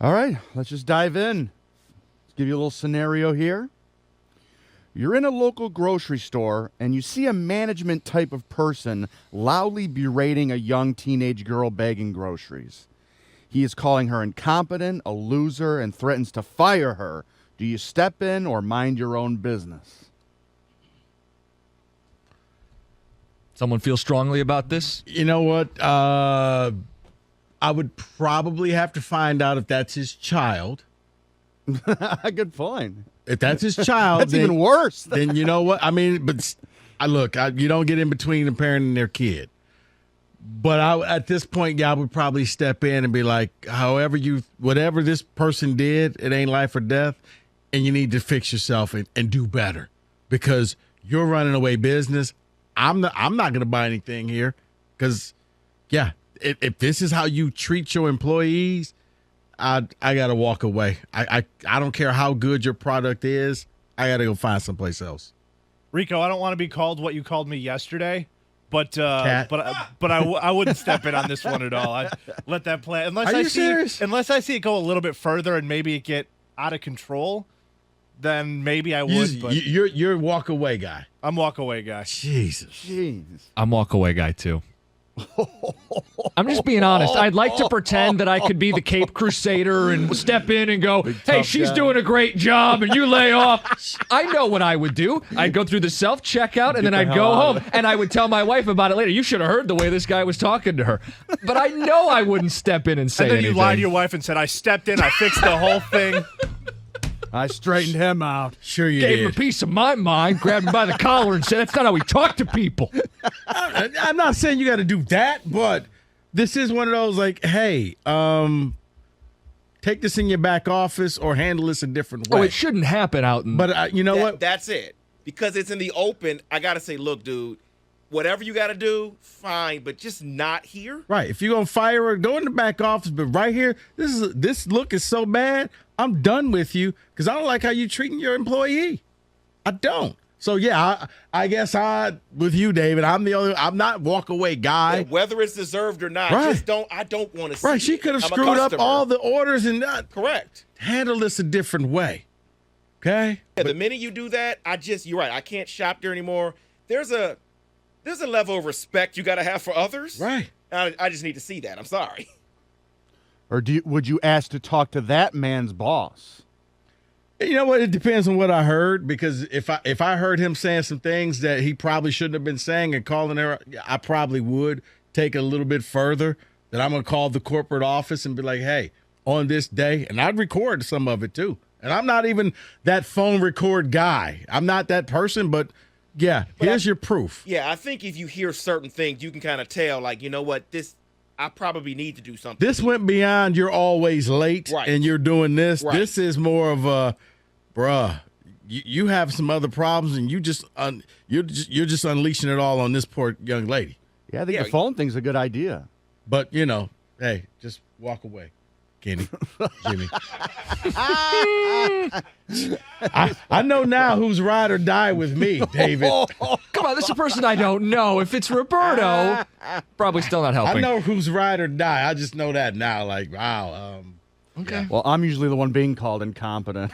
All right, let's just dive in. Let's give you a little scenario here. You're in a local grocery store and you see a management type of person loudly berating a young teenage girl begging groceries. He is calling her incompetent, a loser, and threatens to fire her. Do you step in or mind your own business? Someone feel strongly about this? You know what? I would probably have to find out if that's his child. Good point. If that's his child, That's then, even worse. Then you know what? I mean, but you don't get in between the parent and their kid. But at this point, yeah, I would probably step in and be like, whatever this person did, it ain't life or death, and you need to fix yourself and do better because you're running away business. I'm not going to buy anything here because, yeah, if this is how you treat your employees, I got to walk away. I don't care how good your product is. I got to go find someplace else. Rico, I don't want to be called what you called me yesterday, but Cat. I wouldn't step in on this one at all. I'd let that play Are you serious? Unless I see it go a little bit further and maybe it get out of control. Then maybe I would. But You're a walk away guy. I'm walk away guy. Jesus. Jeez. I'm walk away guy too. I'm just being honest. I'd like to pretend that I could be the Cape Crusader and step in and go, hey, she's guy. doing a great job and you lay off. I know what I would do. I'd go through the self-checkout and then I'd go home and I would tell my wife about it later. You should have heard the way this guy was talking to her. But I know I wouldn't step in and say And then anything. you lied to your wife and said, I stepped in, I fixed the whole thing. I straightened him out. Sure you Gave did. him a piece of my mind, grabbed him by the collar and said, that's not how we talk to people. I'm not saying you got to do that, but this is one of those like, hey, take this in your back office or handle this a different way. Oh, it shouldn't happen out in... But you know what? That's it. Because it's in the open, I got to say, look, dude, whatever you got to do, fine, but just not here. Right. If you're going to fire her, go in the back office. But right here, this look is so bad, I'm done with you because I don't like how you treating your employee. I don't. So, yeah, I guess with you, David, I'm not walk away guy. Yeah, whether it's deserved or not, Right. I don't want to see Right. She it. could have I'm a screwed up customer. all the orders and not Correct. handle this a different way. Okay? Yeah, the minute you do that, you're right. I can't shop there anymore. There's a level of respect you got to have for others. Right. I just need to see that. I'm sorry. Or would you ask to talk to that man's boss? You know what? It depends on what I heard because if I heard him saying some things that he probably shouldn't have been saying and calling her, I probably would take it a little bit further. That I'm going to call the corporate office and be like, hey, on this day, and I'd record some of it too. And I'm not even that phone record guy. I'm not that person, but yeah, here's your proof. Yeah, I think if you hear certain things, you can kind of tell, like, you know what, I probably need to do something. This went beyond you're always late Right. and you're doing this. Right. This is more of a, bruh, you have some other problems and you're just unleashing it all on this poor young lady. Yeah, I think Yeah. the phone thing's a good idea. But, hey, just walk away, Kenny, Jimmy. I know now who's ride or die with me, David. Come on, this is a person I don't know. If it's Roberto, probably still not helping. I know who's ride or die. I just know that now. Like, wow. Okay. Well, I'm usually the one being called incompetent.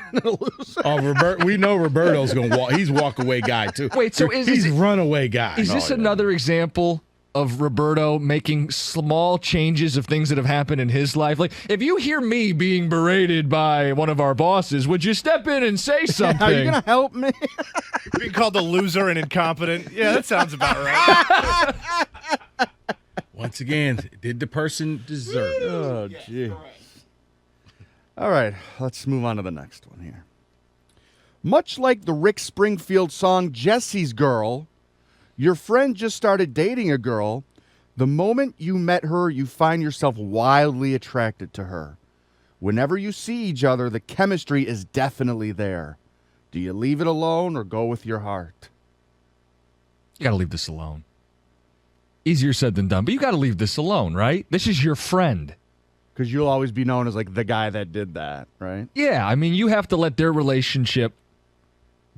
Oh, we know Roberto's going to walk. He's walk away guy, too. Wait, so he's runaway guy. Is this another example of Roberto making small changes of things that have happened in his life? Like, if you hear me being berated by one of our bosses, would you step in and say something? Are you going to help me? Being called a loser and incompetent. Yeah, that sounds about right. Once again, did the person deserve it? Oh, gee. All right, let's move on to the next one here. Much like the Rick Springfield song Jesse's Girl, your friend just started dating a girl. The moment you met her, you find yourself wildly attracted to her. Whenever you see each other, the chemistry is definitely there. Do you leave it alone or go with your heart? You got to leave this alone. Easier said than done, but you got to leave this alone, right? This is your friend. Because you'll always be known as like the guy that did that, right? Yeah, I mean, you have to let their relationship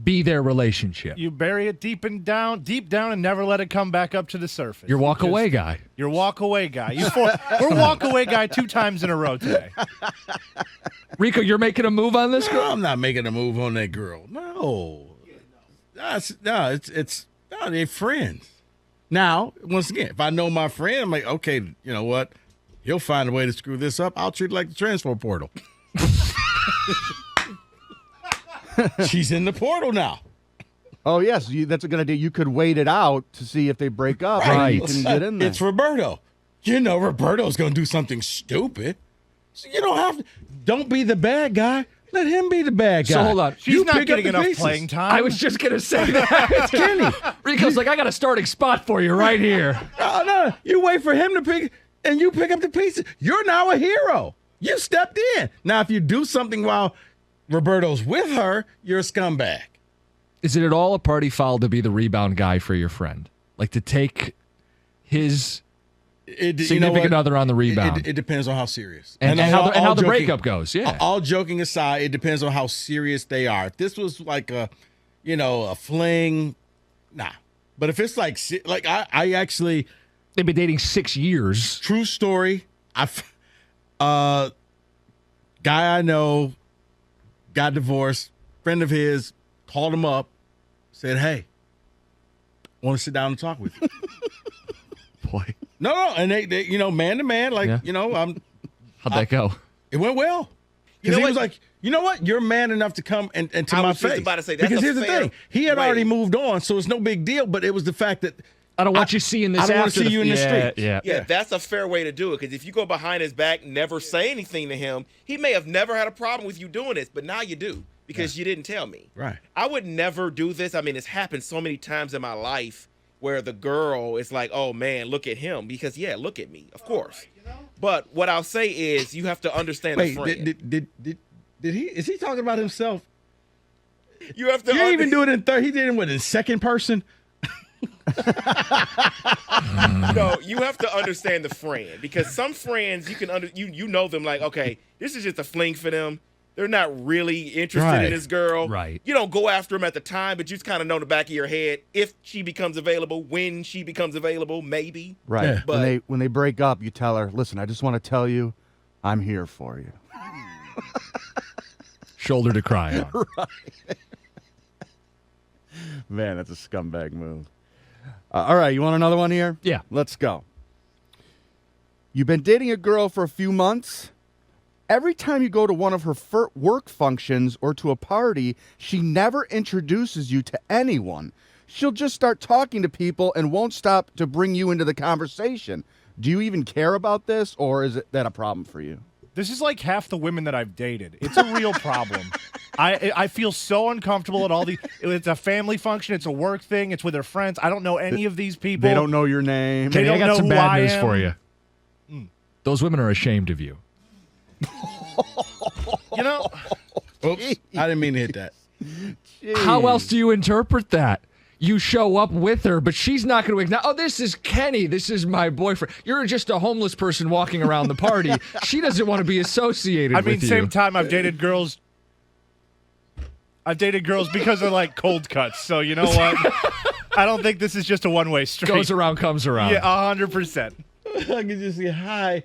be their relationship? You bury it deep down, and never let it come back up to the surface. Your walk away guy. Your walk away guy. We're walk away guy 2 times in a row today. Rico, you're making a move on this No, girl? I'm not making a move on that girl. No. They're friends. Now, once again, if I know my friend, I'm like, okay, you know what? He'll find a way to screw this up. I'll treat it like the transfer portal. She's in the portal now. Oh, yes. That's a good idea. You could wait it out to see if they break up. Right. And you can get in there. It's Roberto. You know Roberto's going to do something stupid. So you don't have to. Don't be the bad guy. Let him be the bad guy. So hold on. She's not pick up getting the enough pieces. playing time. I was just going to say that. Kenny. Rico's like, I got a starting spot for you right here. No. You wait for him to pick, and you pick up the pieces. You're now a hero. You stepped in. Now, if you do something while Roberto's with her, you're a scumbag. Is it at all a party foul to be the rebound guy for your friend? Like to take his significant other on the rebound? It depends on how serious. and how the breakup goes, yeah. All joking aside, it depends on how serious they are. If this was like a fling, nah. But if it's like I actually, They've been dating 6 years. true story, guy I know got divorced, friend of his called him up, said, hey, want to sit down and talk with you. Boy. No, and they man to man, like, Yeah. How'd that go? it went well. You Because know he what? was like, you know what? You're man enough to come and to I my was just face. about to say, that's because a here's the fair thing. He had way. already moved on, so it's no big deal. But it was the fact that I don't want you seeing this I don't wanna after see you in the streets. Yeah. Yeah, that's a fair way to do it. Because if you go behind his back, never say anything to him, he may have never had a problem with you doing this, but now you do because you didn't tell me. Right. I would never do this. I mean, it's happened so many times in my life where the girl is like, oh man, look at him. Because, yeah, look at me, of course. But what I'll say is you have to understand wait, the friend. did he? Is he talking about himself? You have to You even do it in third. He did it in second person. No, you have to understand the friend because some friends you can you know them like, okay, this is just a fling for them. They're not really interested Right. in this girl. Right. You don't go after them at the time, but you just kind of know in the back of your head if she becomes available, when she becomes available, maybe. Right. Yeah. But- When they break up, you tell her, listen, I just want to tell you, I'm here for you. Shoulder to cry on. Man, that's a scumbag move. All right, you want another one here? Yeah. Let's go. You've been dating a girl for a few months. Every time you go to one of her work functions or to a party, she never introduces you to anyone. She'll just start talking to people and won't stop to bring you into the conversation. Do you even care about this, or is that a problem for you? This is like half the women that I've dated. It's a real problem. I feel so uncomfortable at all the. It's a family function. It's a work thing. It's with her friends. I don't know any of these people. They don't know your name. They Kenny, I don't got know some who bad I news am. for you. Those women are ashamed of you. You know, Oops, I didn't mean to hit that. How else do you interpret that? You show up with her, but she's not going to acknowledge, oh, this is Kenny. This is my boyfriend. You're just a homeless person walking around the party. She doesn't want to be associated I mean, with you. same time I've dated girls. I've dated girls because of like cold cuts. So you know what? I don't think this is just a one-way street. Goes around, comes around. Yeah, 100%. I can just say hi.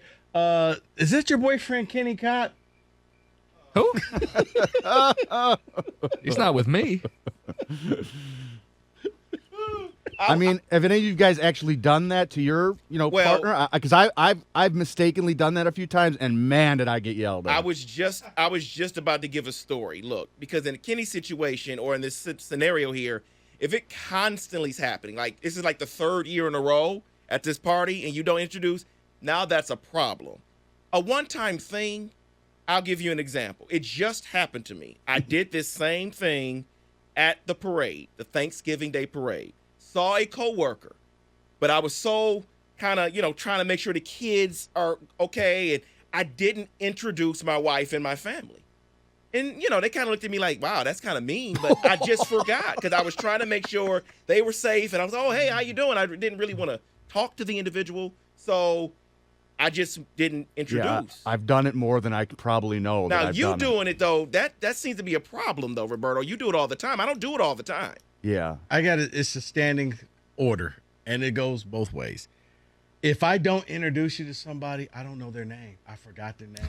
Is that your boyfriend Kenny Cott? Who? He's not with me. I mean, have any of you guys actually done that to your, Well- partner? Because I've mistakenly done that a few times, and man, did I get yelled at. I was just about to give a story. Look, because in Kenny's situation or in this scenario here, if it constantly is happening, like this is like the third year in a row at this party and you don't introduce, now that's a problem. A one-time thing, I'll give you an example. It just happened to me. I did this same thing at the parade, the Thanksgiving Day parade. Saw a coworker, but I was so kind of, trying to make sure the kids are okay, and I didn't introduce my wife and my family. And, they kind of looked at me like, wow, that's kind of mean, but I just forgot because I was trying to make sure they were safe. And I was, oh, hey, how you doing? I didn't really want to talk to the individual. So I just didn't introduce. Yeah, I've done it more than I probably know. Now that I've you done doing it though, that seems to be a problem though, Roberto. You do it all the time. I don't do it all the time. Yeah. I got it. It's a standing order, and it goes both ways. If I don't introduce you to somebody, I don't know their name. I forgot their name.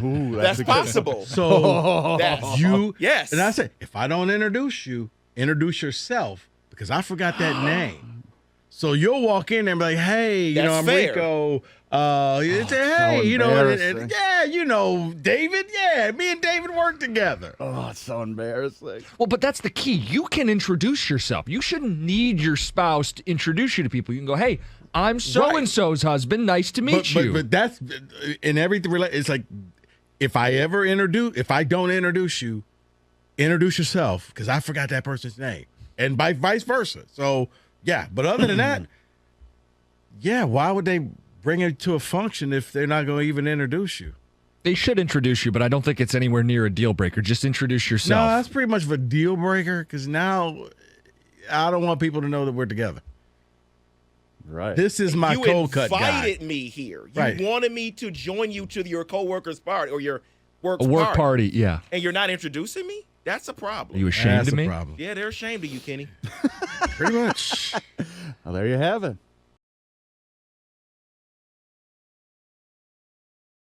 Ooh, That's a good one. possible. So That's yes. And I said, if I don't introduce you, introduce yourself because I forgot that name. So you'll walk in there and be like, hey, That's I'm fair. Rico. Hey, so embarrassing. yeah, David. Yeah, me and David work together. Oh, it's so embarrassing. Well, but that's the key. You can introduce yourself. You shouldn't need your spouse to introduce you to people. You can go, hey, I'm so-and-so's husband. Nice to meet you. But that's in everything. It's like if I don't introduce you, introduce yourself because I forgot that person's name, and vice versa. So yeah, but other than that, yeah, why would they bring you to a function if they're not going to even introduce you? They should introduce you, but I don't think it's anywhere near a deal breaker. Just introduce yourself. No, that's pretty much of a deal breaker because now I don't want people to know that we're together. Right. This is my you cold cut guy. invited me here. You Right. wanted me to join you to your coworker's party or your work A work party, yeah. and you're not introducing me? That's a problem. Are you ashamed That's of me? a problem. Yeah, they're ashamed of you, Kenny. Pretty much. Well, there you have it.